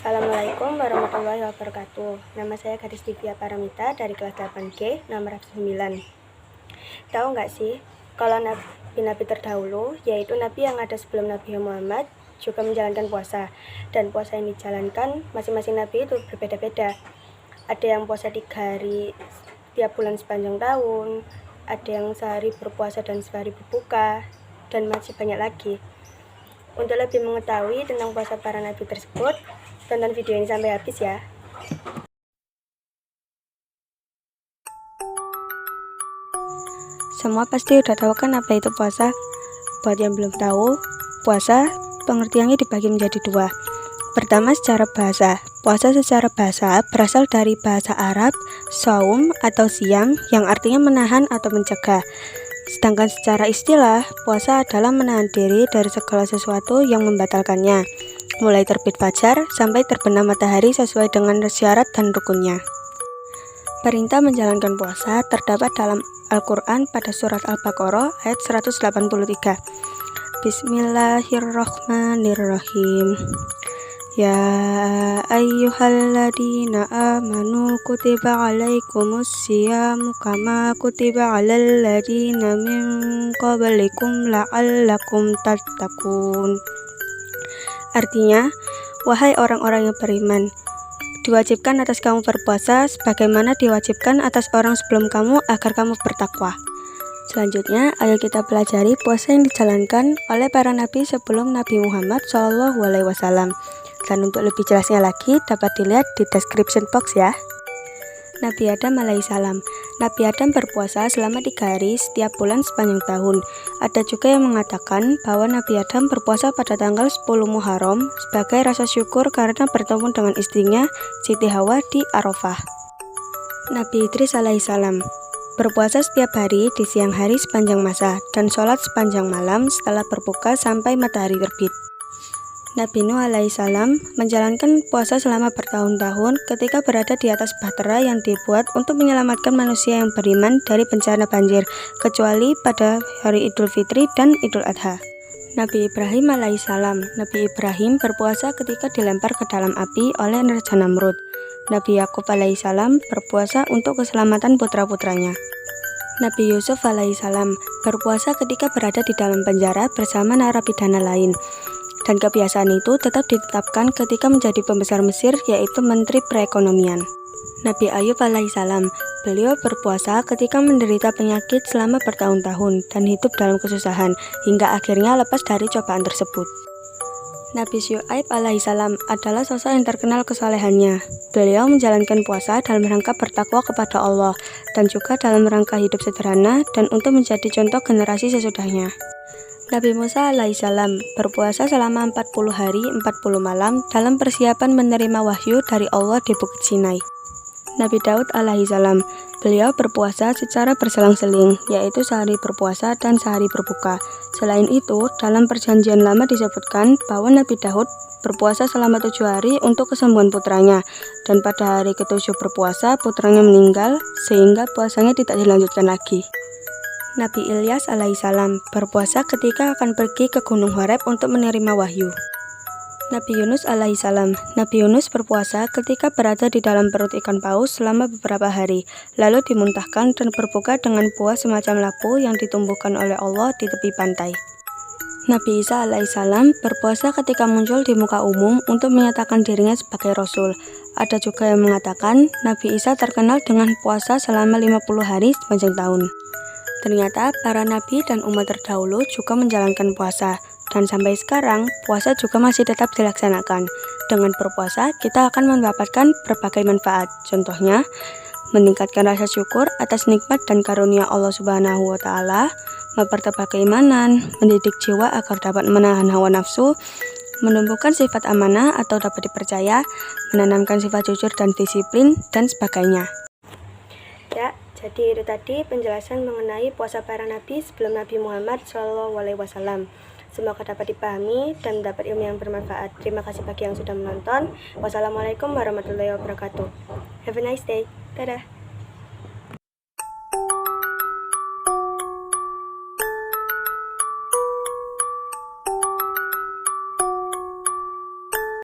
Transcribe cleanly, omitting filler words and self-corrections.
Assalamualaikum warahmatullahi wabarakatuh. Nama saya Gadis Divya Paramita dari kelas 8G, nomor 9. Tahu nggak sih, kalau nabi-nabi terdahulu, yaitu nabi yang ada sebelum Nabi Muhammad, juga menjalankan puasa. Dan puasa yang dijalankan masing-masing nabi itu berbeda-beda. Ada yang puasa 3 hari tiap bulan sepanjang tahun, ada yang sehari berpuasa dan sehari berbuka, dan masih banyak lagi. Untuk lebih mengetahui tentang puasa para nabi tersebut, tonton video ini sampai habis ya. Semua pasti udah tahu kan apa itu puasa? Buat yang belum tahu, puasa pengertiannya dibagi menjadi 2. Pertama, secara bahasa. Puasa secara bahasa berasal dari bahasa Arab, shaum atau siam, yang artinya menahan atau mencegah. Sedangkan secara istilah, puasa adalah menahan diri dari segala sesuatu yang membatalkannya, mulai terbit fajar sampai terbenam matahari sesuai dengan syarat dan rukunnya. Perintah menjalankan puasa terdapat dalam Al-Quran pada surat Al-Baqarah ayat 183. Bismillahirrahmanirrahim. Ya ayyuhalladzina amanu kutiba alaikumus siyamu kama kutiba alal ladzina min qablikum la'allakum tattaqun. Artinya, wahai orang-orang yang beriman, diwajibkan atas kamu berpuasa sebagaimana diwajibkan atas orang sebelum kamu agar kamu bertakwa. Selanjutnya, ayo kita pelajari puasa yang dijalankan oleh para nabi sebelum Nabi Muhammad SAW. Dan untuk lebih jelasnya lagi dapat dilihat di description box ya. Nabi Adam alaihissalam. Nabi Adam berpuasa selama 3 hari setiap bulan sepanjang tahun. Ada juga yang mengatakan bahwa Nabi Adam berpuasa pada tanggal 10 Muharram sebagai rasa syukur karena bertemu dengan istrinya Siti Hawa di Arafah. Nabi Idris alaihissalam berpuasa setiap hari di siang hari sepanjang masa dan sholat sepanjang malam setelah berbuka sampai matahari terbit. Nabi Nuh alaihissalam menjalankan puasa selama bertahun-tahun ketika berada di atas bahtera yang dibuat untuk menyelamatkan manusia yang beriman dari bencana banjir, kecuali pada hari Idul Fitri dan Idul Adha. Nabi Ibrahim alaihissalam. Nabi Ibrahim berpuasa ketika dilempar ke dalam api oleh Raja Namrud. Nabi Yakub alaihissalam berpuasa untuk keselamatan putra-putranya. Nabi Yusuf alaihissalam berpuasa ketika berada di dalam penjara bersama narapidana lain. Dan kebiasaan itu tetap ditetapkan ketika menjadi pembesar Mesir, yaitu Menteri Perekonomian. Nabi Ayub alaihissalam, beliau berpuasa ketika menderita penyakit selama bertahun-tahun dan hidup dalam kesusahan, hingga akhirnya lepas dari cobaan tersebut. Nabi Syu'aib alaihissalam adalah sosok yang terkenal kesalehannya. Beliau menjalankan puasa dalam rangka bertakwa kepada Allah, dan juga dalam rangka hidup sederhana dan untuk menjadi contoh generasi sesudahnya. Nabi Musa alaihissalam berpuasa selama 40 hari 40 malam dalam persiapan menerima wahyu dari Allah di Bukit Sinai. Nabi Daud alaihissalam, beliau berpuasa secara berselang-seling, yaitu sehari berpuasa dan sehari berbuka. Selain itu, dalam perjanjian lama disebutkan bahwa Nabi Daud berpuasa selama 7 hari untuk kesembuhan putranya, dan pada hari ke-7 berpuasa putranya meninggal sehingga puasanya tidak dilanjutkan lagi. Nabi Ilyas alaihissalam berpuasa ketika akan pergi ke Gunung Horeb untuk menerima wahyu. Nabi Yunus alaihissalam. Nabi Yunus berpuasa ketika berada di dalam perut ikan paus selama beberapa hari, lalu dimuntahkan dan berbuka dengan buah semacam labu yang ditumbuhkan oleh Allah di tepi pantai. Nabi Isa alaihissalam berpuasa ketika muncul di muka umum untuk menyatakan dirinya sebagai Rasul. Ada juga yang mengatakan Nabi Isa terkenal dengan puasa selama 50 hari sepanjang tahun. Ternyata para nabi dan umat terdahulu juga menjalankan puasa, dan sampai sekarang puasa juga masih tetap dilaksanakan. Dengan berpuasa, kita akan mendapatkan berbagai manfaat. Contohnya, meningkatkan rasa syukur atas nikmat dan karunia Allah Subhanahu wa Ta'ala, mempertebal keimanan, mendidik jiwa agar dapat menahan hawa nafsu, menumbuhkan sifat amanah atau dapat dipercaya, menanamkan sifat jujur dan disiplin, dan sebagainya. Ya, jadi itu tadi penjelasan mengenai puasa para nabi sebelum Nabi Muhammad SAW. Semoga dapat dipahami dan mendapat ilmu yang bermanfaat. Terima kasih bagi yang sudah menonton. Wassalamualaikum warahmatullahi wabarakatuh. Have a nice day. Dadah.